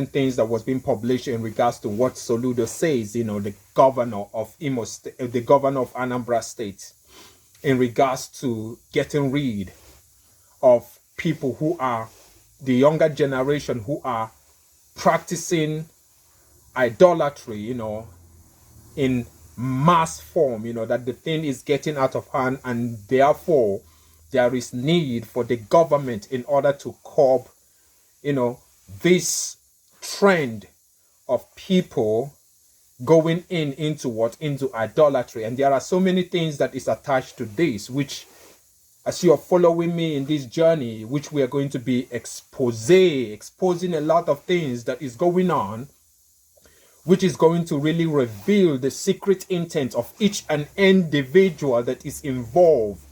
things that was being published in regards to what Soludo says, the governor of the governor of Anambra State, in regards to getting rid of people who are the younger generation who are practicing idolatry, in mass form, that the thing is getting out of hand, and therefore there is need for the government in order to curb, this trend of people going into idolatry. And there are so many things that is attached to this, which, as you are following me in this journey, which we are going to be exposing a lot of things that is going on, which is going to really reveal the secret intent of each and individual that is involved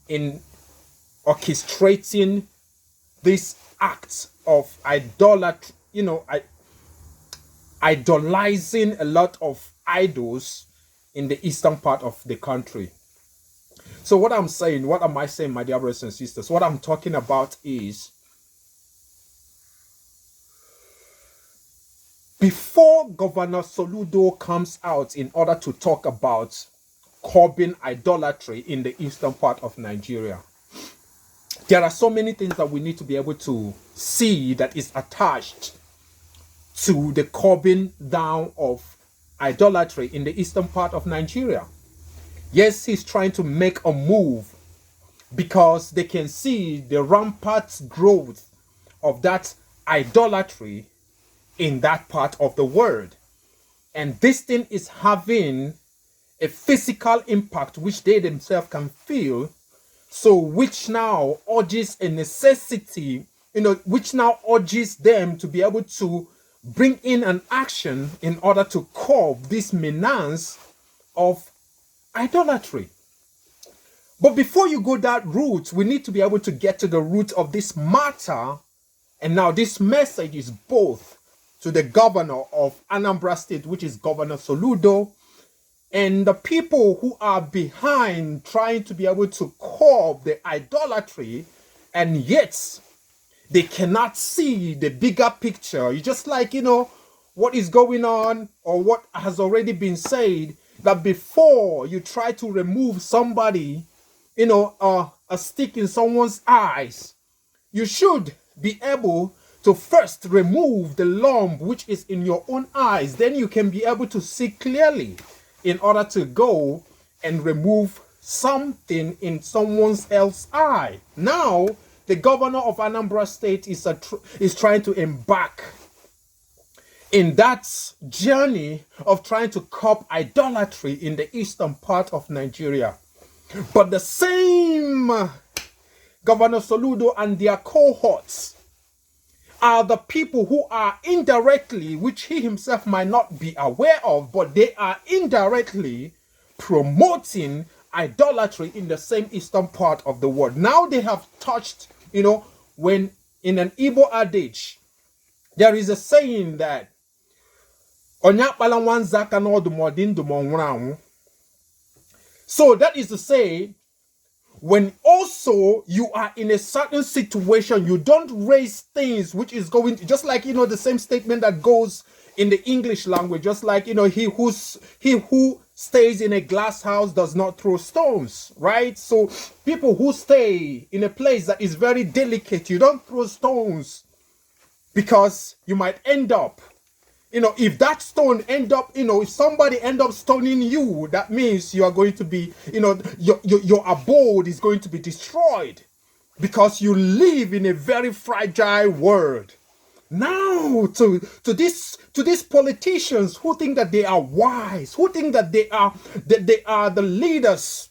in orchestrating this act of idolatry, idolizing a lot of idols in the eastern part of the country. So what am I saying, my dear brothers and sisters? What I'm talking about is, before Governor Soludo comes out in order to talk about curbing idolatry in the eastern part of Nigeria, there are so many things that we need to be able to see that is attached to the curbing down of idolatry in the eastern part of Nigeria. Yes, he's trying to make a move because they can see the rampant growth of that idolatry in that part of the world. And this thing is having a physical impact which they themselves can feel, so which now urges a necessity, which now urges them to be able to bring in an action in order to curb this menace of idolatry. But before you go that route, we need to be able to get to the root of this matter. And now this message is both to the governor of Anambra State, which is Governor Soludo, and the people who are behind trying to be able to curb the idolatry, and yet they cannot see the bigger picture. You just like, what is going on, or what has already been said, that before you try to remove somebody, a stick in someone's eyes, you should be able to first remove the lump which is in your own eyes. Then you can be able to see clearly in order to go and remove something in someone else's eye. Now, the governor of Anambra State is trying to embark in that journey of trying to curb idolatry in the eastern part of Nigeria. But the same Governor Soludo and their cohorts are the people who are indirectly, which he himself might not be aware of, but they are indirectly promoting idolatry in the same eastern part of the world. Now they have touched, when in an Igbo adage, there is a saying that so that is to say, when also you are in a certain situation, you don't raise things which is going to, just like, the same statement that goes in the English language, just like, he who stays in a glass house does not throw stones, right? So people who stay in a place that is very delicate, you don't throw stones, because you might end up, if that stone end up, if somebody end up stoning you, that means you are going to be, your abode is going to be destroyed, because you live in a very fragile world. Now, to these politicians who think that they are wise, who think that they are the leaders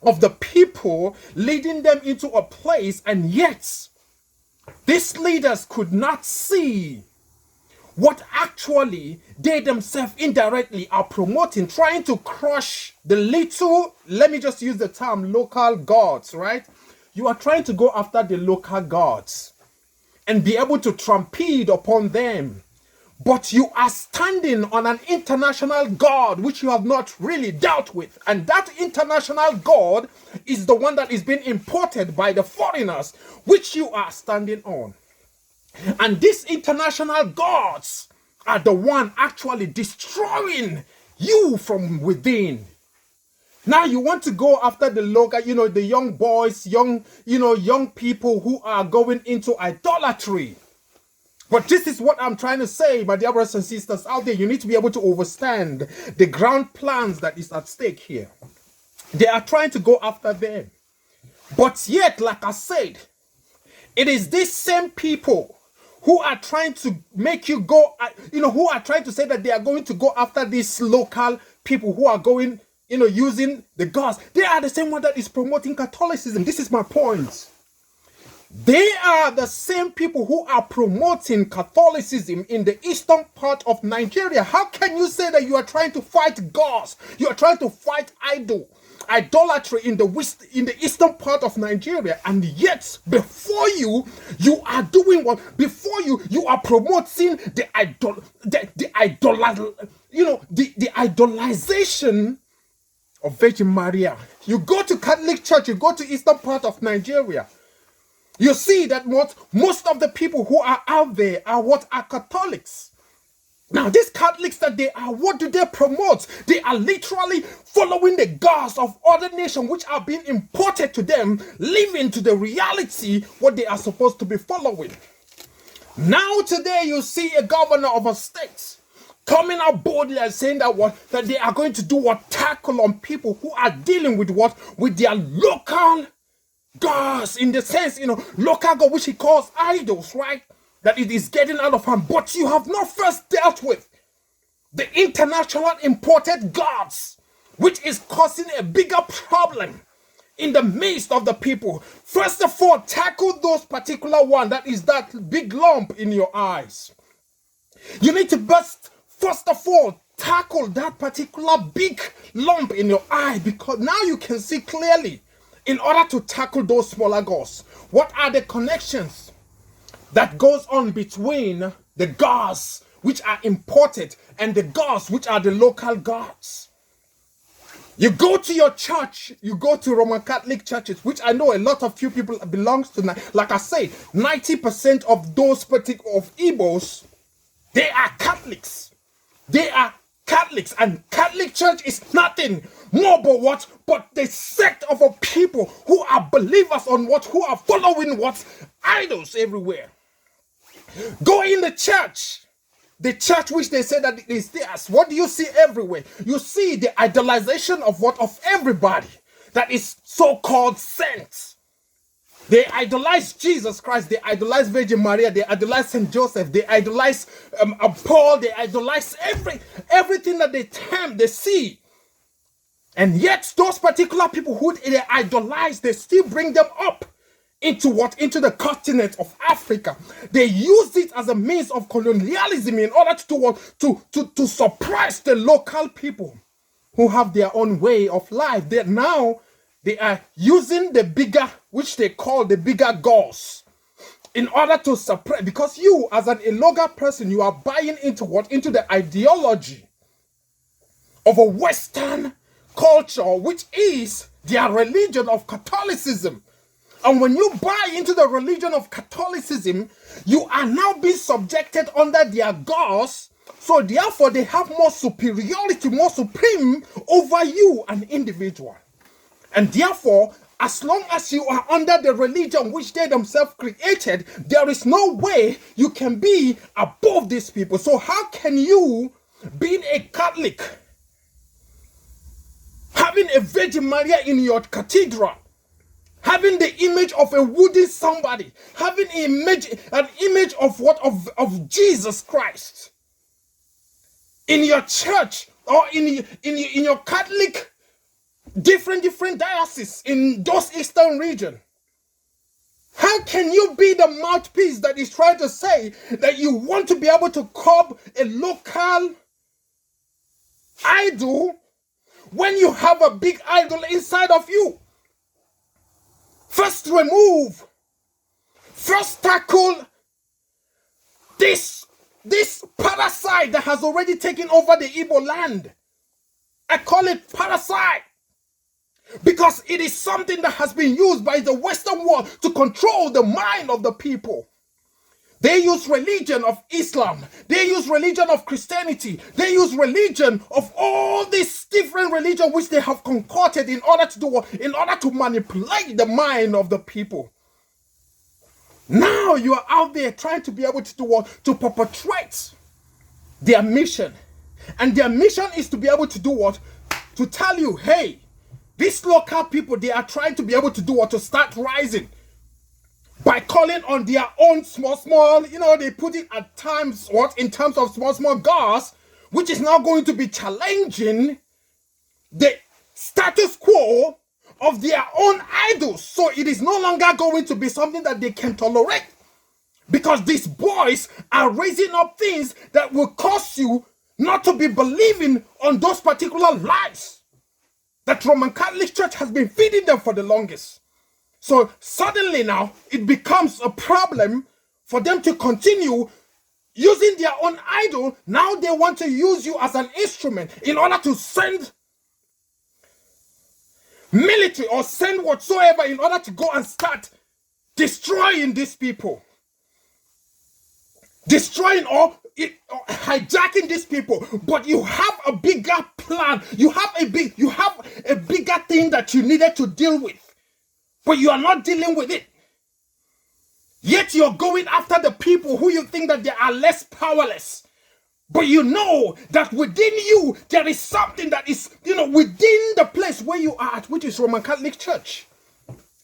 of the people, leading them into a place, and yet these leaders could not see what actually they themselves indirectly are promoting, trying to crush the little, let me just use the term, local gods, right? You are trying to go after the local gods and be able to trample upon them. But you are standing on an international God which you have not really dealt with. And that international God is the one that is being imported by the foreigners, which you are standing on. And these international gods are the one actually destroying you from within. Now you want to go after the local, the young boys, young people who are going into idolatry. But this is what I'm trying to say, my dear brothers and sisters out there. You need to be able to understand the ground plans that is at stake here. They are trying to go after them. But yet, like I said, it is these same people who are trying to make you go, who are trying to say that they are going to go after these local people who are going, using the gods. They are the same one that is promoting Catholicism. This is my point. They are the same people who are promoting Catholicism in the eastern part of Nigeria. How can you say that you are trying to fight gods? You are trying to fight idolatry in the eastern part of Nigeria, and yet before you are doing what? Before you are promoting the idolization of Virgin Maria. You go to Catholic Church, you go to eastern part of Nigeria, you see that most of the people who are out there are Catholics. Now, these Catholics that they are, what do they promote? They are literally following the gods of other nations which are being imported to them, living to the reality what they are supposed to be following. Now, today, you see a governor of a state coming out boldly and saying that they are going to do tackle on people who are dealing with with their local gods, in the sense, local god, which he calls idols, right? That it is getting out of hand. But you have not first dealt with the international imported gods, which is causing a bigger problem in the midst of the people. First of all, tackle those particular one that is that big lump in your eyes. You need to first of all tackle that particular big lump in your eye, because now you can see clearly. In order to tackle those smaller gods, what are the connections that goes on between the gods which are imported and the gods which are the local gods? You go to your church, you go to Roman Catholic churches, which I know a lot of few people belongs to. Like I say, 90% of those particular of Igbos, they are Catholics. They are Catholics, and Catholic Church is nothing more but the sect of a people who are believers on who are following idols everywhere. Go in the church which they say that it is theirs. What do you see everywhere? You see the idolization of everybody that is so-called saints. They idolize Jesus Christ. They idolize Virgin Maria. They idolize Saint Joseph. They idolize Paul. They idolize everything that they see. And yet, those particular people who they idolize, they still bring them up into the continent of Africa. They use it as a means of colonialism in order to suppress the local people who have their own way of life. They are using the bigger, which they call the bigger gods, in order to suppress, because you, as an illegal person, you are buying into the ideology of a Western culture, which is their religion of Catholicism. And when you buy into the religion of Catholicism, you are now being subjected under their gods. So therefore, they have more superiority, more supreme over you, an individual. And therefore, as long as you are under the religion which they themselves created, there is no way you can be above these people. So how can you, being a Catholic, having a Virgin Maria in your cathedral, having the image of a wooden somebody, having an image of Jesus Christ in your church or in your Catholic different dioceses in those eastern region? How can you be the mouthpiece that is trying to say that you want to be able to curb a local idol when you have a big idol inside of you? First tackle this parasite that has already taken over the Igboland. I call it parasite because it is something that has been used by the Western world to control the mind of the people, They use religion of Islam. They use religion of Christianity. They use religion of all these different religions which they have concocted in order to do what? In order to manipulate the mind of the people. Now you are out there trying to be able to do what? To perpetrate their mission. And their mission is to be able to do what? To tell you, hey, these local people, they are trying to be able to do what? To start rising. By calling on their own small, they put it at times, what? In terms of small gods, which is now going to be challenging the status quo of their own idols. So it is no longer going to be something that they can tolerate. Because these boys are raising up things that will cause you not to be believing on those particular lies that Roman Catholic Church has been feeding them for the longest. So suddenly now, it becomes a problem for them to continue using their own idol. Now they want to use you as an instrument in order to send military or send whatsoever in order to go and start destroying these people. Destroying or hijacking these people. But you have a bigger plan. You have a bigger thing that you needed to deal with. But you are not dealing with it. Yet you're going after the people who you think that they are less powerless. But you know that within you, there is something that is, within the place where you are at, which is Roman Catholic Church.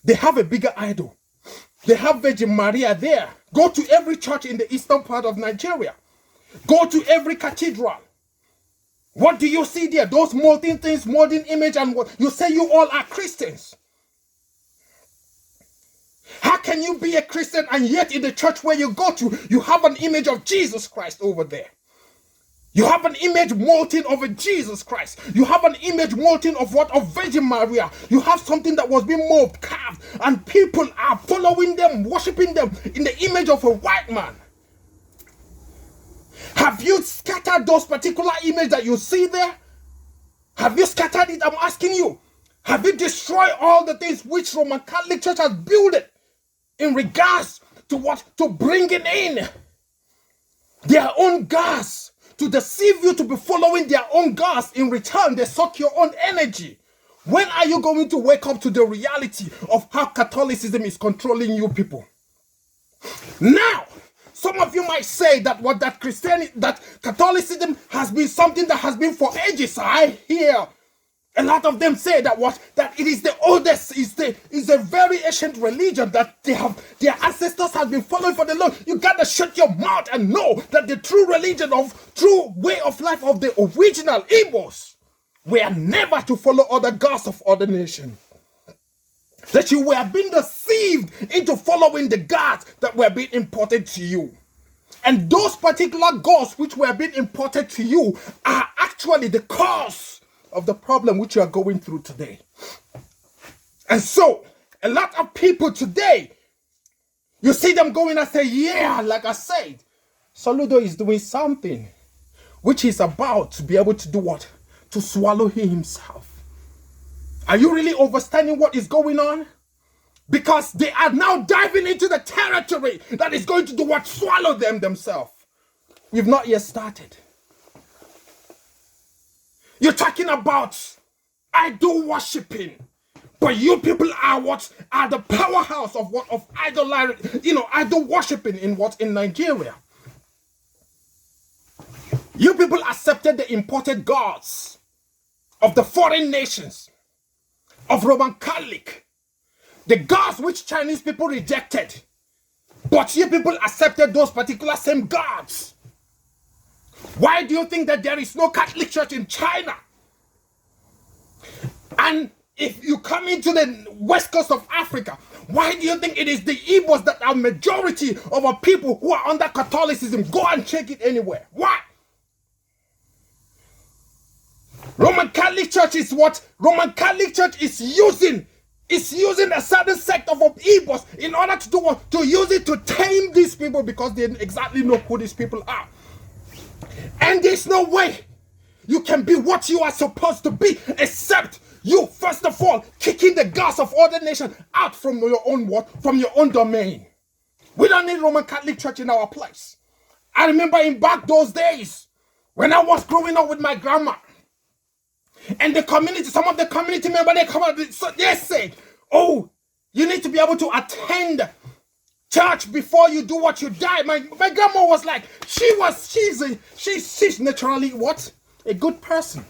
They have a bigger idol. They have Virgin Maria there. Go to every church in the eastern part of Nigeria. Go to every cathedral. What do you see there? Those molten things, molten image, and what? You say you all are Christians. How can you be a Christian and yet in the church where you go to, you have an image of Jesus Christ over there? You have an image molten of a Jesus Christ. You have an image molten of what? Of Virgin Maria. You have something that was being molded, carved, and people are following them, worshiping them in the image of a white man. Have you scattered those particular images that you see there? Have you scattered it? I'm asking you. Have you destroyed all the things which Roman Catholic Church has built in regards to what? To bringing in their own gods, to deceive you to be following their own gods. In return, they suck your own energy. When are you going to wake up to the reality of how Catholicism is controlling you people? Now, some of you might say that that Catholicism has been something that has been for ages. I hear a lot of them say that it is the oldest, is a very ancient religion that their ancestors have been following for the long. You gotta shut your mouth and know that the true religion true way of life of the original Igbos were never to follow other gods of other nations. That you were being deceived into following the gods that were being imported to you. And those particular gods which were being imported to you are actually the cause of the problem which you are going through today. And so, a lot of people today, you see them going and say, yeah, like I said, Soludo is doing something which he's about to be able to do what? To swallow himself. Are you really understanding what is going on? Because they are now diving into the territory that is going to do what? Swallow them themselves. We've not yet started. You're talking about idol worshipping, but you people are what? Are the powerhouse of what? Of idol worshipping in Nigeria. You people accepted the imported gods of the foreign nations, of Roman Catholic, the gods which Chinese people rejected, but you people accepted those particular same gods. Why do you think that there is no Catholic Church in China? And if you come into the west coast of Africa, why do you think it is the Igbos that are majority of our people who are under Catholicism? Go and check it anywhere. Why? Roman Catholic Church is what? Roman Catholic Church is using a certain sect of Igbos in order to do what? To use it to tame these people because they exactly know who these people are. And there's no way you can be what you are supposed to be except you, first of all, kicking the gods of other nations out from your own what? From your own domain. We don't need Roman Catholic Church in our place. I remember in back those days when I was growing up with my grandma and the community, some of the community members, they come out, so they say, oh, you need to be able to attend church before you do what you die. My grandma was like, she's naturally what? A good person.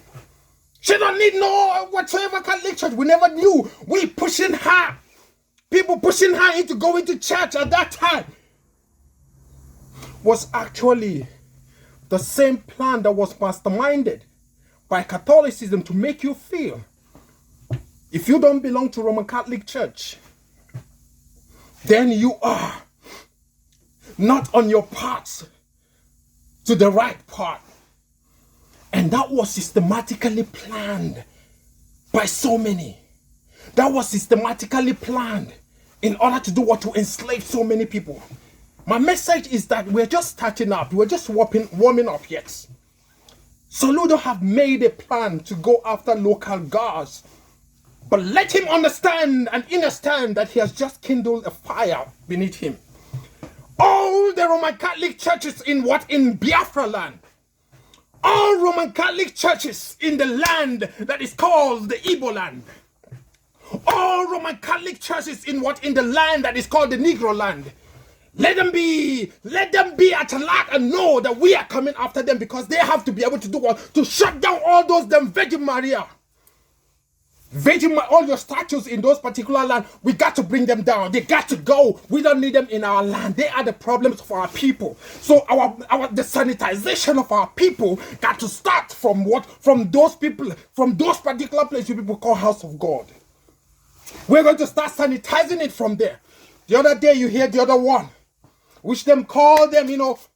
She don't need no whatsoever Catholic church. We never knew. We pushing her. People pushing her into going to church at that time was actually the same plan that was masterminded by Catholicism to make you feel if you don't belong to Roman Catholic Church, then you are not on your path to the right path. And that was systematically planned by so many. That was systematically planned in order to do what? To enslave so many people. My message is that we're just starting up. We're just warming up yet. Soludo have made a plan to go after local gods. But let him understand and understand that he has just kindled a fire beneath him. All the Roman Catholic churches in Biafra land. All Roman Catholic churches in the land that is called the Igboland. All Roman Catholic churches in the land that is called the Negro land. Let them be at alert and know that we are coming after them, because they have to be able to do what? To shut down all those Virgin Maria. All your statues in those particular land, we got to bring them down. They got to go. We don't need them in our land. They are the problems for our people. So the sanitization of our people got to start from what? From those people, from those particular places you people call House of God. We're going to start sanitizing it from there. The other day you hear the other one, which them call them,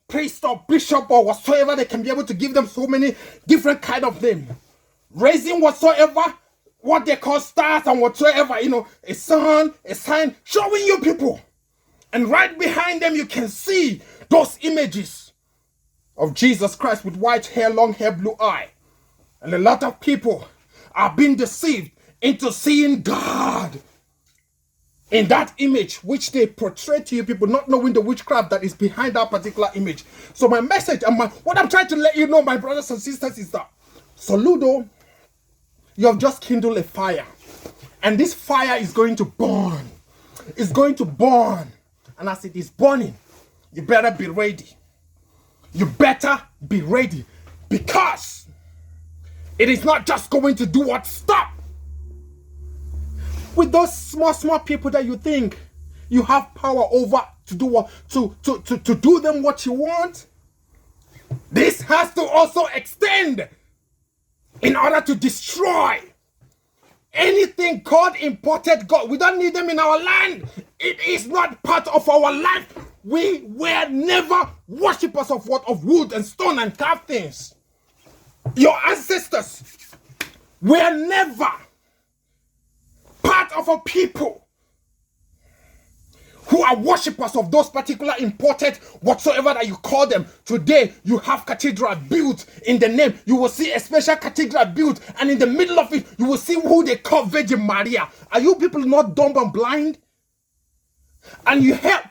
priest or bishop or whatsoever. They can be able to give them so many different kind of names. Raising whatsoever, what they call stars and whatsoever, a sun, a sign, showing you people. And right behind them, you can see those images of Jesus Christ with white hair, long hair, blue eye. And a lot of people are being deceived into seeing God in that image, which they portray to you people, not knowing the witchcraft that is behind that particular image. So my message and what I'm trying to let you know, my brothers and sisters, is that Soludo, you have just kindled a fire, and this fire is going to burn. It's going to burn, and as it is burning, you better be ready. You better be ready, because it is not just going to do what? Stop with those small people that you think you have power over to do what? To do them what you want. This has to also extend in order to destroy anything called imported God. We don't need them in our land. It is not part of our life. We were never worshippers of what? Of wood and stone and carved things. Your ancestors were never part of a people who are worshippers of those particular imported whatsoever that you call them. Today, you have cathedral built in the name. You will see a special cathedral built, and in the middle of it, you will see who they call Virgin Maria. Are you people not dumb and blind? And yet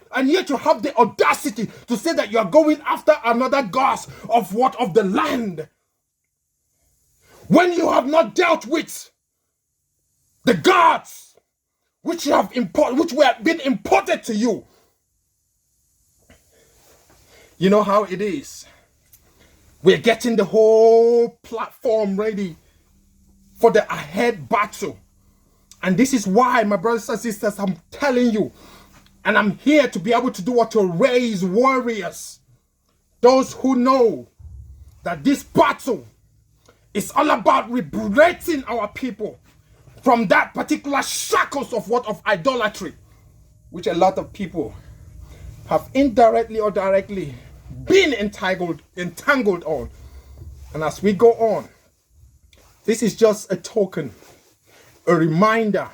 you have the audacity to say that you are going after another god of what? Of the land, when you have not dealt with the gods which you have which were been imported to you. You know how it is. We're getting the whole platform ready for the ahead battle. And this is why, my brothers and sisters, I'm telling you, and I'm here to be able to do what? To raise warriors. Those who know that this battle is all about liberating our people from that particular shackles of what? Of idolatry, which a lot of people have indirectly or directly been entangled on. And as we go on, this is just a token, a reminder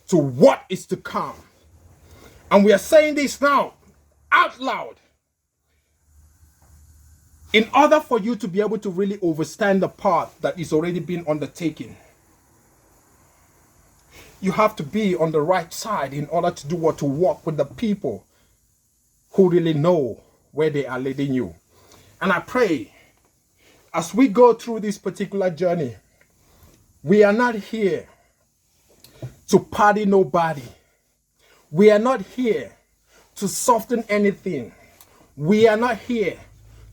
to what is to come. And we are saying this now out loud in order for you to be able to really understand the path that is already been undertaken. You have to be on the right side in order to do what? To walk with the people who really know where they are leading you. And I pray, as we go through this particular journey, we are not here to party nobody. We are not here to soften anything. We are not here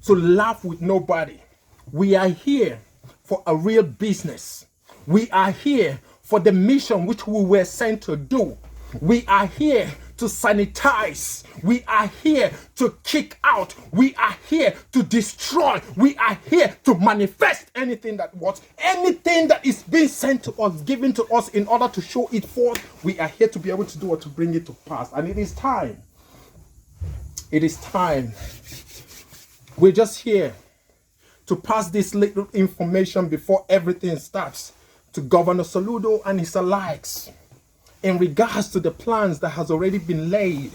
to laugh with nobody. We are here for a real business. We are here for the mission which we were sent to do. We are here to sanitize. We are here to kick out. We are here to destroy. We are here to manifest anything that is being sent to us, given to us in order to show it forth. We are here to be able to do it, to bring it to pass. And it is time. It is time. We're just here to pass this little information before everything starts to Governor Soludo and his likes in regards to the plans that has already been laid.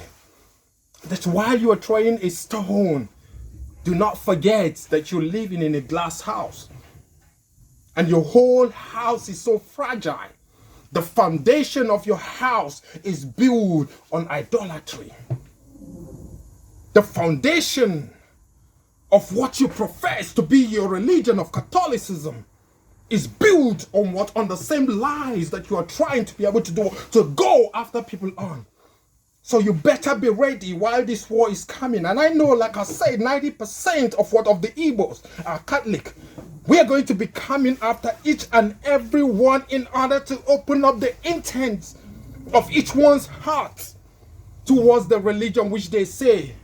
That while you are throwing a stone, do not forget that you're living in a glass house. And your whole house is so fragile. The foundation of your house is built on idolatry. The foundation of what you profess to be your religion of Catholicism is built on what? On the same lies that you are trying to be able to do, to go after people on. So you better be ready while this war is coming. And I know, like I said, 90% of the Igbos are Catholic. We are going to be coming after each and every one in order to open up the intent of each one's heart towards the religion which they say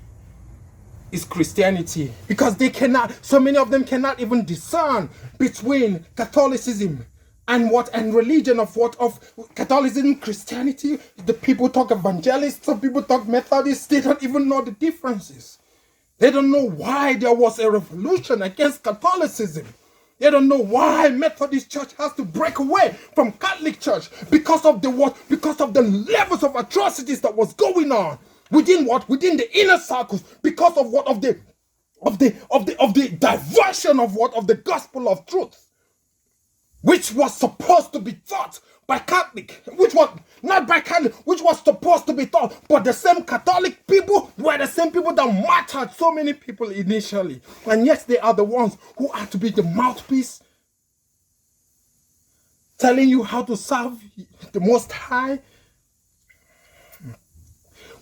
is Christianity, because they cannot, so many of them cannot even discern between Catholicism and religion of Catholicism, Christianity. The people talk evangelists, some people talk Methodists. They don't even know the differences. They don't know why there was a revolution against Catholicism. They don't know why Methodist Church has to break away from Catholic Church because of the because of the levels of atrocities that was going on within the inner circles, because of the diversion of the gospel of truth, which was supposed to be taught by Catholic, which was supposed to be taught, but the same Catholic people were the same people that martyred so many people initially, and yet they are the ones who are to be the mouthpiece, telling you how to serve the Most High.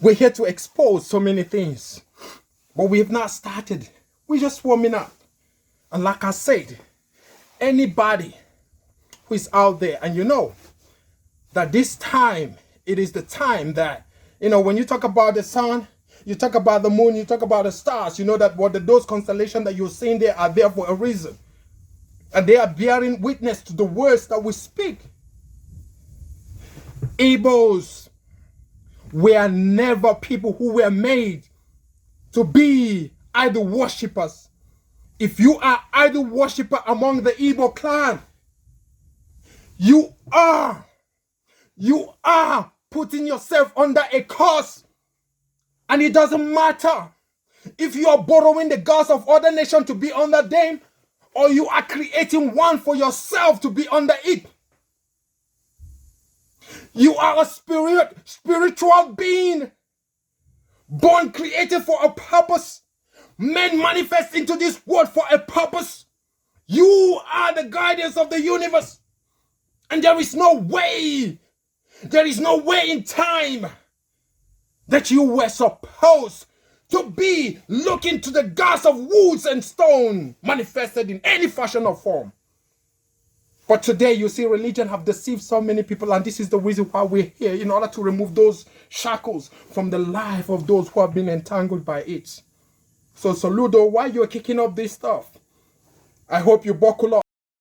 We're here to expose so many things, but we have not started. We're just warming up. And like I said, anybody who is out there, and you know that this time, it is the time that, when you talk about the sun, you talk about the moon, you talk about the stars, you know that those constellations that you're seeing there are there for a reason. And they are bearing witness to the words that we speak. Igbos were never people who were made to be idol worshippers. If you are idol worshipper among the Igbo clan, you are putting yourself under a curse. And it doesn't matter if you are borrowing the gods of other nations to be under them, or you are creating one for yourself to be under it. You are a spiritual being, born, created for a purpose. Men manifest into this world for a purpose. You are the guardians of the universe. And there is no way in time that you were supposed to be looking to the gods of woods and stone manifested in any fashion or form. But today, you see, religion have deceived so many people, and this is the reason why we're here, in order to remove those shackles from the life of those who have been entangled by it. So, Soludo, while you're kicking up this stuff, I hope you buckle up.